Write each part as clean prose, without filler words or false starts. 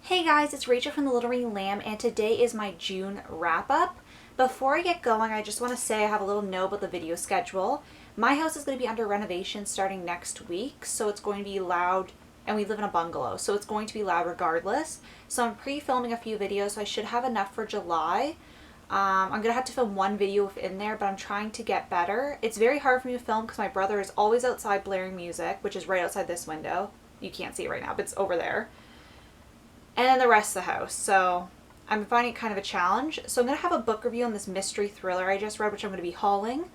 Hey guys, it's Rachel from The Little Ring Lamb, and today is my June wrap-up. Before I get going, I just want to say I have a little note about the video schedule. My house is going to be under renovation starting next week, so it's going to be loud, and we live in a bungalow, so it's going to be loud regardless. So I'm pre-filming a few videos, so I should have enough for July. I'm going to have to film one video within there, but I'm trying to get better. It's very hard for me to film because my brother is always outside blaring music, which is right outside this window. You can't see it right now, but it's over there. And then the rest of the house. So I'm finding it kind of a challenge. So I'm going to have a book review on this mystery thriller I just read, which I'm going to be hauling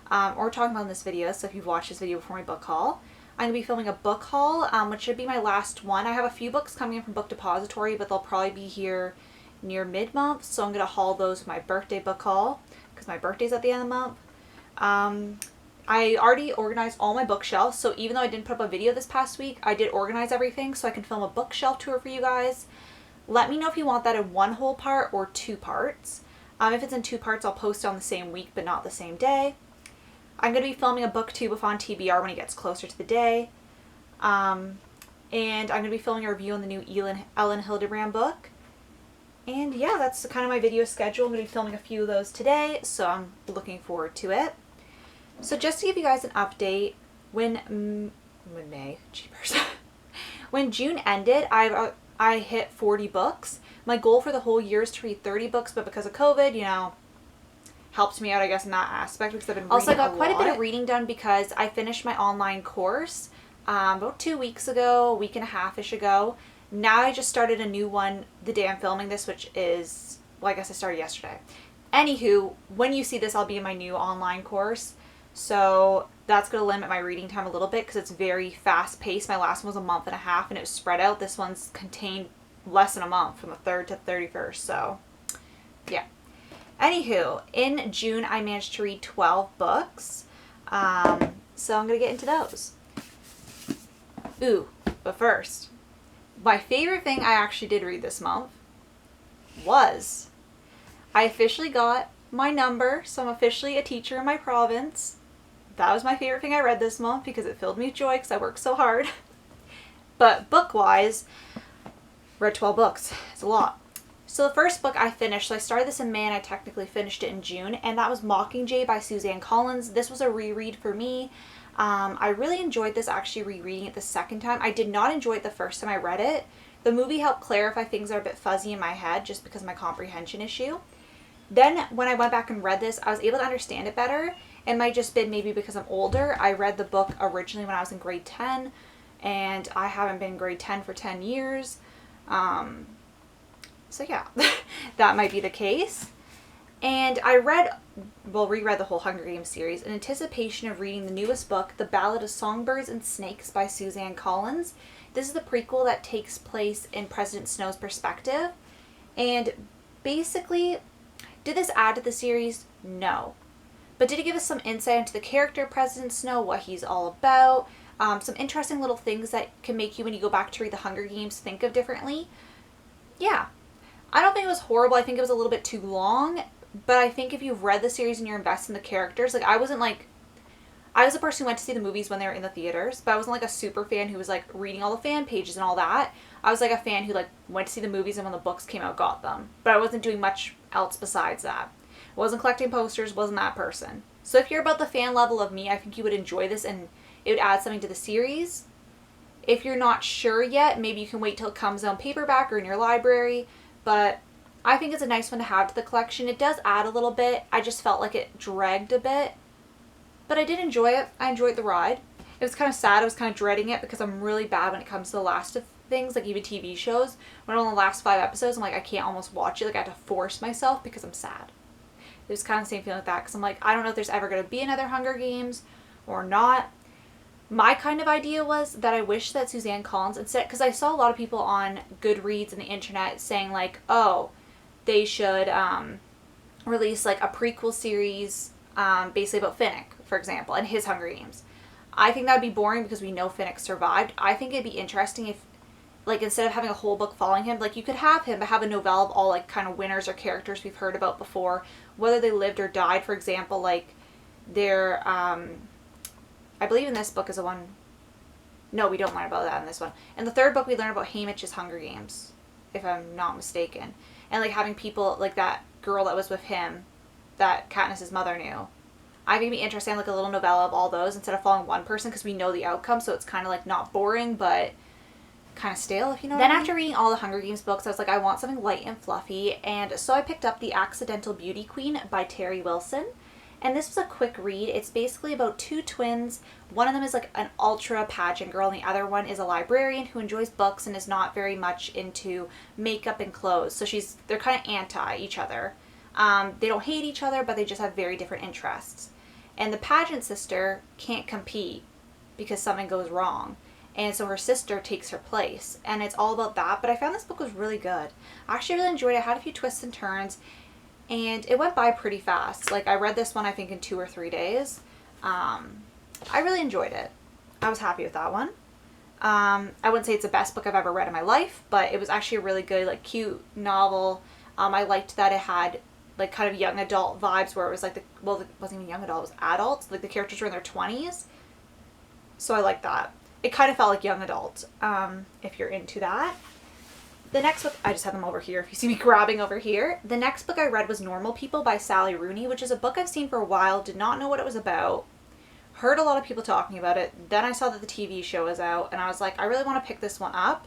or talking about in this video. So if you've watched this video before my book haul, I'm going to be filming a book haul, which should be my last one. I have a few books coming in from Book Depository, but they'll probably be here near mid-month. So I'm going to haul those with my birthday book haul because my birthday's at the end of the month. I already organized all my bookshelves, so even though I didn't put up a video this past week, I did organize everything so I can film a bookshelf tour for you guys. Let me know if you want that in one whole part or two parts. If it's in two parts, I'll post it on the same week, but not the same day. I'm going to be filming a booktube on TBR when it gets closer to the day. And I'm going to be filming a review on the new Ellen Hildebrand book. And yeah, that's kind of my video schedule. I'm going to be filming a few of those today, so I'm looking forward to it. So just to give you guys an update, when June ended, I hit 40 books. My goal for the whole year is to read 30 books, but because of COVID, helped me out, I guess, in that aspect because I've been reading Also, I got a quite a bit lot. of reading done because I finished my online course about 2 weeks ago, a week and a half-ish ago. Now I just started a new one the day I'm filming this, which is, well, I guess I started yesterday. Anywho, when you see this, I'll be in my new online course. So that's going to limit my reading time a little bit because it's very fast paced. My last one was a month and a half and it was spread out. This one's contained less than a month from the 3rd to 31st. So yeah. Anywho, in June I managed to read 12 books. So I'm going to get into those. But first, my favorite thing I actually did read this month was I officially got my number. So I'm officially a teacher in my province. That was my favorite thing I read this month because it filled me with joy because I worked so hard. But book-wise, read 12 books. It's a lot. So the first book I finished, so I started this in May and I technically finished it in June, and that was Mockingjay by Suzanne Collins. This was a reread for me. I really enjoyed this actually rereading it the second time. I did not enjoy it the first time I read it. The movie helped clarify things that are a bit fuzzy in my head just because of my comprehension issue. Then when I went back and read this, I was able to understand it better. It might just been maybe because I'm older. I read the book originally when I was in grade 10, and I haven't been in grade 10 for 10 years. So yeah, that might be the case. And I reread the whole Hunger Games series in anticipation of reading the newest book, The Ballad of Songbirds and Snakes by Suzanne Collins. This is the prequel that takes place in President Snow's perspective. And basically, did this add to the series? No. But did it give us some insight into the character of President Snow, what he's all about, some interesting little things that can make you, when you go back to read the Hunger Games, think of differently? Yeah. I don't think it was horrible. I think it was a little bit too long, but I think if you've read the series and you're invested in the characters, I was a person who went to see the movies when they were in the theaters, but I wasn't a super fan who was reading all the fan pages and all that. I was a fan who went to see the movies and when the books came out got them, but I wasn't doing much else besides that. Wasn't collecting posters, wasn't that person. So if you're about the fan level of me, I think you would enjoy this and it would add something to the series. If you're not sure yet, maybe you can wait till it comes out in paperback or in your library, but I think it's a nice one to have to the collection. It does add a little bit. I just felt like it dragged a bit, but I did enjoy it. I enjoyed the ride. It was kind of sad. I was kind of dreading it because I'm really bad when it comes to the last of things, even TV shows. When I'm on the last 5 episodes, I'm I can't almost watch it. I have to force myself because I'm sad. It was kind of the same feeling with that because I'm I don't know if there's ever going to be another Hunger Games or not. My kind of idea was that I wish that Suzanne Collins instead, because I saw a lot of people on Goodreads and the internet saying oh, they should release a prequel series basically about Finnick, for example, and his Hunger Games. I think that would be boring because we know Finnick survived. I think it'd be interesting if instead of having a whole book following him, you could have him, but have a novella of all kind of winners or characters we've heard about before, whether they lived or died. For example, their I believe in this book is the one. No, we don't learn about that in this one. In the third book, we learn about Haymitch's Hunger Games. if I'm not mistaken. And like having people like that girl that was with him that Katniss's mother knew. I made me interested in like a little novella of all those instead of following one person because we know the outcome, so it's kind of like not boring but kind of stale, if you know what I mean. Then after reading all the Hunger Games books, I was like, I want something light and fluffy, and so I picked up The Accidental Beauty Queen by Terry Wilson. And this was a quick read. It's basically about two twins. One of them is like an ultra pageant girl, and the other one is a librarian who enjoys books and is not very much into makeup and clothes. So they're kind of anti each other. They don't hate each other, but they just have very different interests. And the pageant sister can't compete because something goes wrong. And so her sister takes her place. And it's all about that. But I found this book was really good. I actually really enjoyed it. It had a few twists and turns. And it went by pretty fast. Like, I read this one, I think, in 2 or 3 days. I really enjoyed it. I was happy with that one. I wouldn't say it's the best book I've ever read in my life, but it was actually a really good, like, cute novel. I liked that it had, like, kind of young adult vibes where it was, like, it wasn't even young adult, it was adults. Like, the characters were in their 20s. So I liked that. It kind of felt like young adult, if you're into that. The next book, I just have them over here if you see me grabbing over here. The next book I read was Normal People by Sally Rooney, which is a book I've seen for a while, did not know what it was about, heard a lot of people talking about it. Then I saw that the TV show was out, and I was like, I really want to pick this one up.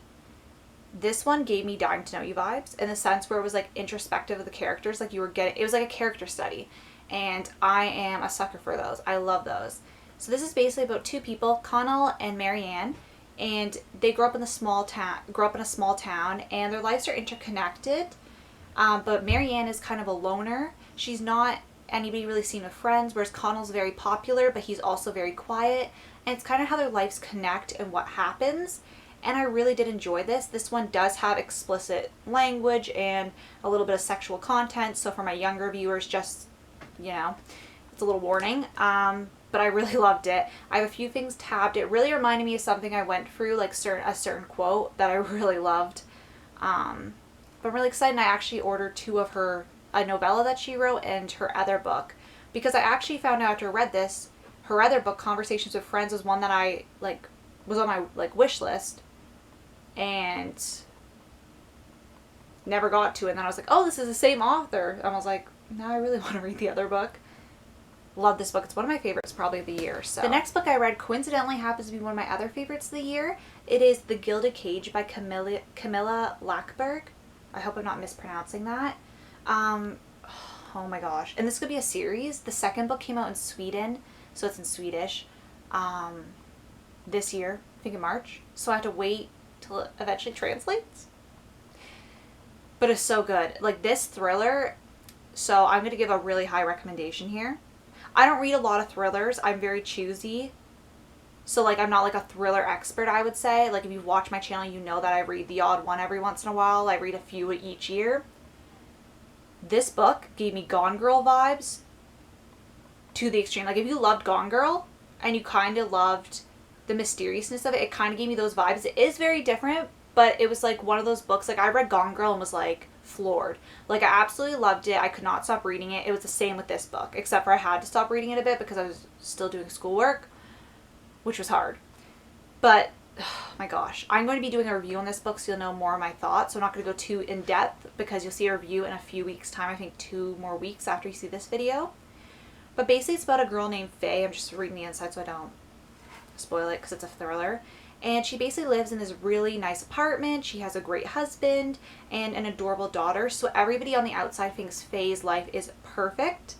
This one gave me Dying to Know You vibes, in the sense where it was like introspective of the characters, like it was like a character study, and I am a sucker for those. I love those. So this is basically about two people, Connell and Marianne, and they grew up in a small town, and their lives are interconnected. But Marianne is kind of a loner. She's not anybody really seen with friends, whereas Connell's very popular, but he's also very quiet. And it's kind of how their lives connect and what happens. And I really did enjoy this. This one does have explicit language and a little bit of sexual content. So for my younger viewers, just, it's a little warning. But I really loved it. I have a few things tabbed. It really reminded me of something I went through, like a certain quote that I really loved. But I'm really excited. And I actually ordered 2 of a novella that she wrote and her other book. Because I actually found out after I read this, her other book, Conversations with Friends, was one that I, was on my, wish list. And never got to it. And then I was like, oh, this is the same author. And I was like, now I really want to read the other book. Love this book. It's one of my favorites probably of the year. So the next book I read coincidentally happens to be one of my other favorites of the year. It is The Gilded Cage by Camilla Lackberg. I hope I'm not mispronouncing that. Oh my gosh. And this could be a series. The second book came out in Sweden, so it's in Swedish, this year, I think in March. So I have to wait till it eventually translates. But it's so good. Like, this thriller, so I'm going to give a really high recommendation here. I don't read a lot of thrillers. I'm very choosy. So, I'm not, a thriller expert, I would say. If you've watched my channel, you know that I read the odd one every once in a while. I read a few each year. This book gave me Gone Girl vibes to the extreme. If you loved Gone Girl and you kind of loved the mysteriousness of it, it kind of gave me those vibes. It is very different, but it was, one of those books. I read Gone Girl and was, floored. I absolutely loved it. I could not stop reading it. It was the same with this book, except for I had to stop reading it a bit because I was still doing schoolwork, which was hard. But, oh my gosh, I'm going to be doing a review on this book, so you'll know more of my thoughts. So I'm not going to go too in depth because you'll see a review in a few weeks' time. I think 2 more weeks after you see this video. But basically it's about a girl named Faye. I'm just reading the inside so I don't spoil it because it's a thriller. And she basically lives in this really nice apartment. She has a great husband and an adorable daughter. So everybody on the outside thinks Faye's life is perfect.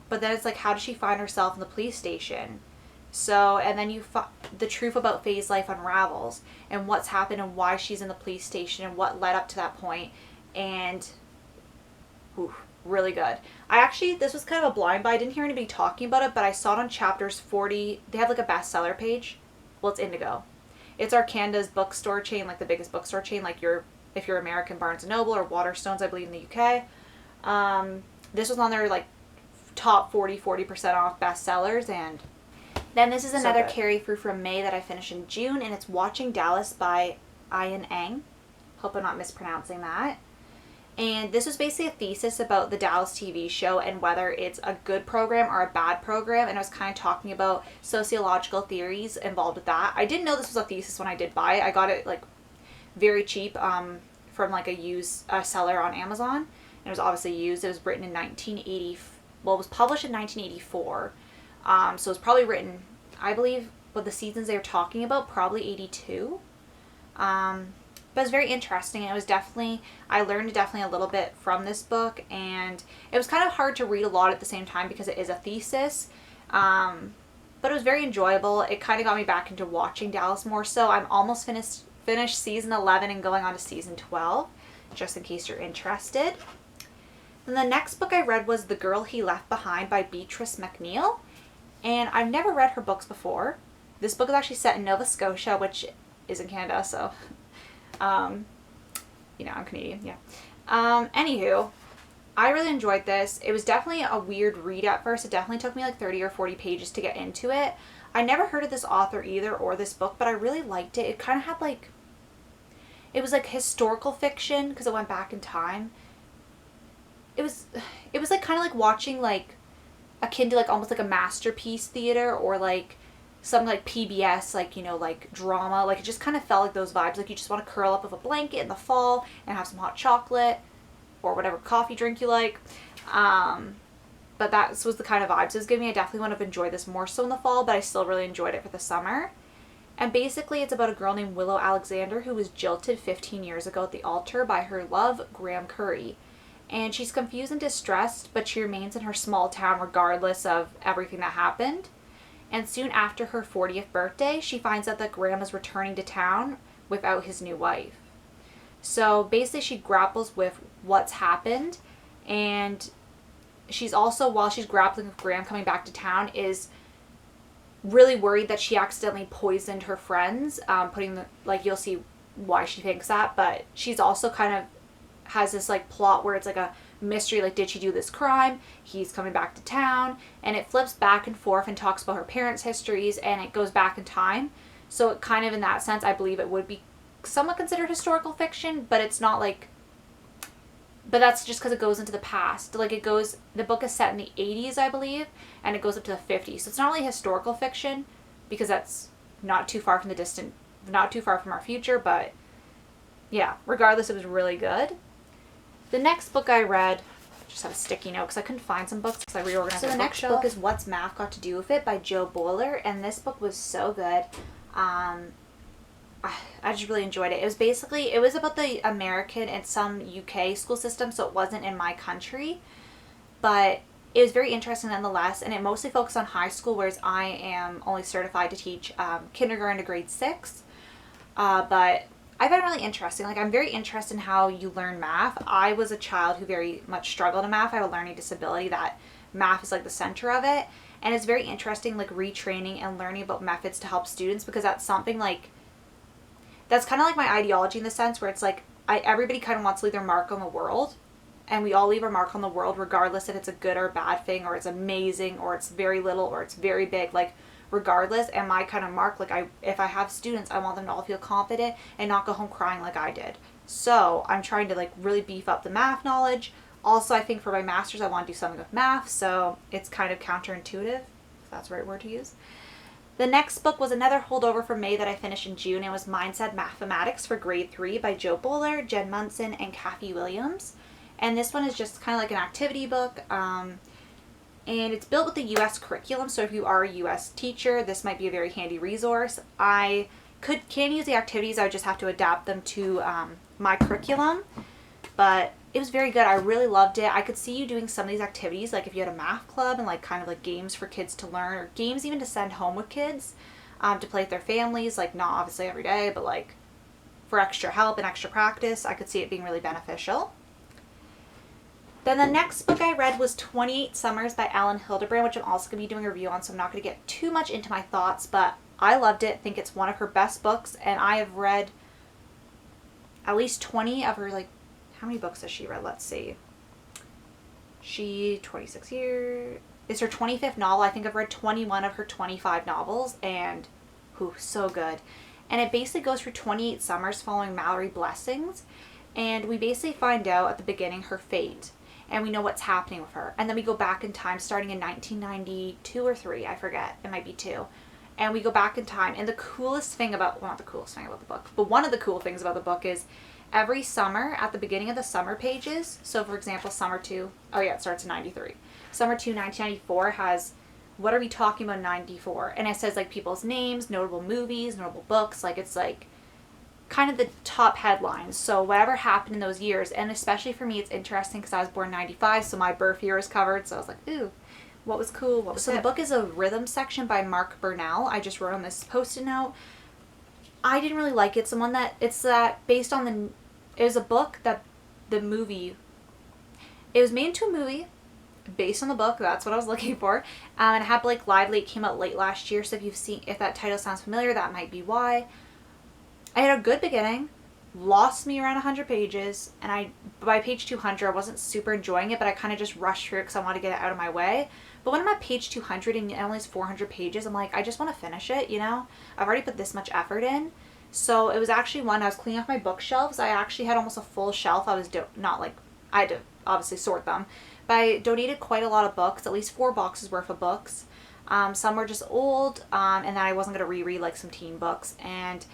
But then it's how does she find herself in the police station? So, and then the truth about Faye's life unravels. And what's happened and why she's in the police station and what led up to that point. And, really good. This was kind of a blind buy. I didn't hear anybody talking about it, but I saw it on Chapters 40. They have a bestseller page. Well, it's Indigo. It's Arcanda's bookstore chain, the biggest bookstore chain, if you're American Barnes & Noble or Waterstones, I believe, in the UK. This was on their, top 40% off bestsellers, and then this is another Carry Through from May that I finished in June, and it's Watching Dallas by Ian Eng. Hope I'm not mispronouncing that. And this was basically a thesis about the Dallas TV show and whether it's a good program or a bad program. And I was kind of talking about sociological theories involved with that. I didn't know this was a thesis when I did buy it. I got it very cheap from from like a seller on Amazon. And it was obviously used. It was written in 1980. Well, it was published in 1984. So it was probably written, I believe, what the seasons they were talking about, probably 82. But it was very interesting. It was definitely, I learned definitely a little bit from this book, and it was kind of hard to read a lot at the same time because it is a thesis. But it was very enjoyable. It kind of got me back into watching Dallas more so. I'm almost finished season 11 and going on to season 12, just in case you're interested. Then the next book I read was The Girl He Left Behind by Beatrice McNeill. And I've never read her books before. This book is actually set in Nova Scotia, which is in Canada, so, I'm Canadian, yeah. Anywho, I really enjoyed this. It was definitely a weird read at first. It definitely took me like 30 or 40 pages to get into it. I never heard of this author either or this book, but I really liked it. It kind of had like, it was like historical fiction because it went back in time. It was like kind of like watching like akin to like almost like a masterpiece theater or like something like PBS, like, like drama. Like it just kind of felt like those vibes. Like you just want to curl up with a blanket in the fall and have some hot chocolate or whatever coffee drink you like. But that was the kind of vibes it was giving me. I definitely would have enjoyed this more so in the fall, but I still really enjoyed it for the summer. And basically it's about a girl named Willow Alexander who was jilted 15 years ago at the altar by her love, Graham Curry. And she's confused and distressed, but she remains in her small town regardless of everything that happened. And soon after her 40th birthday, she finds out that Graham is returning to town without his new wife. So basically she grapples with what's happened, and she's also, while she's grappling with Graham coming back to town, is really worried that she accidentally poisoned her friends, you'll see why she thinks that, but she's also kind of has this like plot where it's like a mystery, like did she do this crime? He's coming back to town, and it flips back and forth and talks about her parents' histories, and it goes back in time. So it kind of, in that sense, I believe it would be somewhat considered historical fiction, but it's not like, but that's just because it goes into the past. Like the book is set in the 80s, I believe, and it goes up to the 50s. So it's not really historical fiction because that's not too far from not too far from our future, but yeah, regardless, it was really good. The next book I read, I just have a sticky note because I couldn't find some books because I reorganized my bookshelf. So the next book is What's Math Got to Do With It by Jo Boaler, and this book was so good. I just really enjoyed it. It was about the American and some UK school system, so it wasn't in my country, but it was very interesting nonetheless, and it mostly focused on high school, whereas I am only certified to teach kindergarten to grade 6, but I found it really interesting. Like, I'm very interested in how you learn math. I was a child who very much struggled in math. I have a learning disability that math is like the center of it, and it's very interesting, like retraining and learning about methods to help students, because that's something like, that's kind of like my ideology in the sense where it's like everybody kind of wants to leave their mark on the world, and we all leave our mark on the world regardless if it's a good or bad thing, or it's amazing, or it's very little, or it's very big, like regardless. And my kind of mark, like if I have students, I want them to all feel confident and not go home crying like I did. So I'm trying to like really beef up the math knowledge. Also, I think for my master's I want to do something with math, so it's kind of counterintuitive, if that's the right word to use. The next book was another holdover from May that I finished in June. It was Mindset Mathematics for Grade 3 by Jo Boaler, Jen Munson, and Kathy Williams. And this one is just kind of like an activity book, and it's built with the U.S. curriculum, so if you are a U.S. teacher, this might be a very handy resource. I can use the activities, I would just have to adapt them to my curriculum, but it was very good. I really loved it. I could see you doing some of these activities, like if you had a math club and like kind of like games for kids to learn, or games even to send home with kids to play with their families, like not obviously every day, but like for extra help and extra practice. I could see it being really beneficial. Then the next book I read was 28 Summers by Ellen Hildebrand, which I'm also going to be doing a review on, so I'm not going to get too much into my thoughts, but I loved it. I think it's one of her best books, and I have read at least 20 of her, like, how many books has she read? Let's see. 26 years. It's her 25th novel. I think I've read 21 of her 25 novels, and so good. And it basically goes through 28 summers following Mallory Blessings, and we basically find out at the beginning her fate, and we know what's happening with her. And then we go back in time starting in 1992 or 3, I forget. It might be 2. And we go back in time, and the coolest thing about, well, not the coolest thing about the book, but one of the cool things about the book is every summer at the beginning of the summer pages. So for example, summer 2, oh yeah, it starts in 93. Summer 2, 1994 has what are we talking about in 94? And it says like people's names, notable movies, notable books. Like it's like kind of the top headlines. So whatever happened in those years, and especially for me, it's interesting because I was born in 95, so my birth year is covered. So I was like, ooh, what was cool? What was so hip? The book is a rhythm section by Mark Burnell. I just wrote on this Post-it note. I didn't really like it. It's the one that it's that based on the. It was a book that the movie. It was made into a movie based on the book. That's what I was looking for. And it had Blake Lively. It came out late last year. So if that title sounds familiar, that might be why. I had a good beginning, lost me around 100 pages, and by page 200 I wasn't super enjoying it, but I kind of just rushed through it because I wanted to get it out of my way. But when I'm at page 200 and it only has 400 pages, I'm like, I just want to finish it, you know? I've already put this much effort in. So it was actually one, I was cleaning off my bookshelves. I actually had almost a full shelf. I had to obviously sort them. But I donated quite a lot of books, at least 4 boxes worth of books. Some were just old, and then I wasn't going to reread like some teen books. And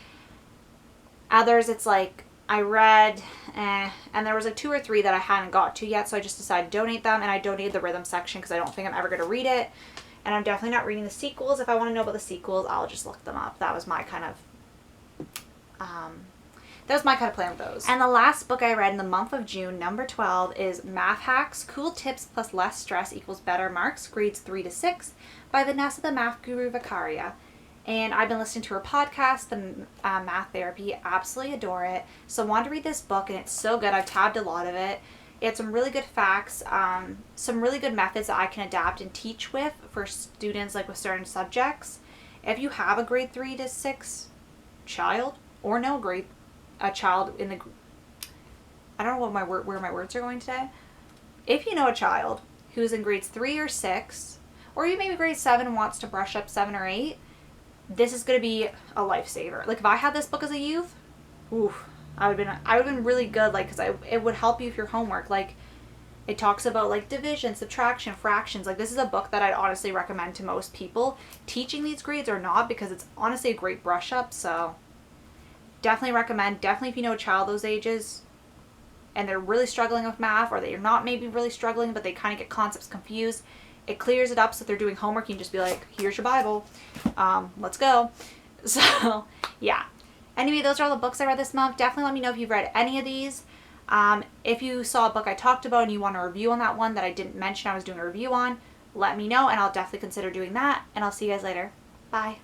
others, it's like I read, and there was like 2 or 3 that I hadn't got to yet, so I just decided to donate them, and I donated the rhythm section because I don't think I'm ever going to read it, and I'm definitely not reading the sequels. If I want to know about the sequels, I'll just look them up. That was my kind of plan with those. And the last book I read in the month of June, number 12, is Math Hacks, Cool Tips Plus Less Stress Equals Better Marks, Grades 3 to 6, by Vanessa the Math Guru Vicaria. And I've been listening to her podcast, The Math Therapy. Absolutely adore it. So I wanted to read this book, and it's so good. I've tabbed a lot of it. It had some really good facts, some really good methods that I can adapt and teach with for students like with certain subjects. If you have a grade 3 to 6 child, or a child in the, I don't know where my words are going today. If you know a child who's in grades 3 or 6, or you maybe grade 7 and wants to brush up 7 or 8, this is going to be a lifesaver. Like if I had this book as a youth, I would have been really good. Like, because it would help you with your homework. Like, it talks about like division, subtraction, fractions. Like, this is a book that I'd honestly recommend to most people teaching these grades or not, because it's honestly a great brush up. So definitely recommend. Definitely if you know a child those ages and they're really struggling with math, or they're not maybe really struggling, but they kind of get concepts confused. It clears it up, so if they're doing homework, you can just be like, here's your Bible. Let's go. So, yeah. Anyway, those are all the books I read this month. Definitely let me know if you've read any of these. If you saw a book I talked about and you want a review on that one that I didn't mention I was doing a review on, let me know, and I'll definitely consider doing that. And I'll see you guys later. Bye.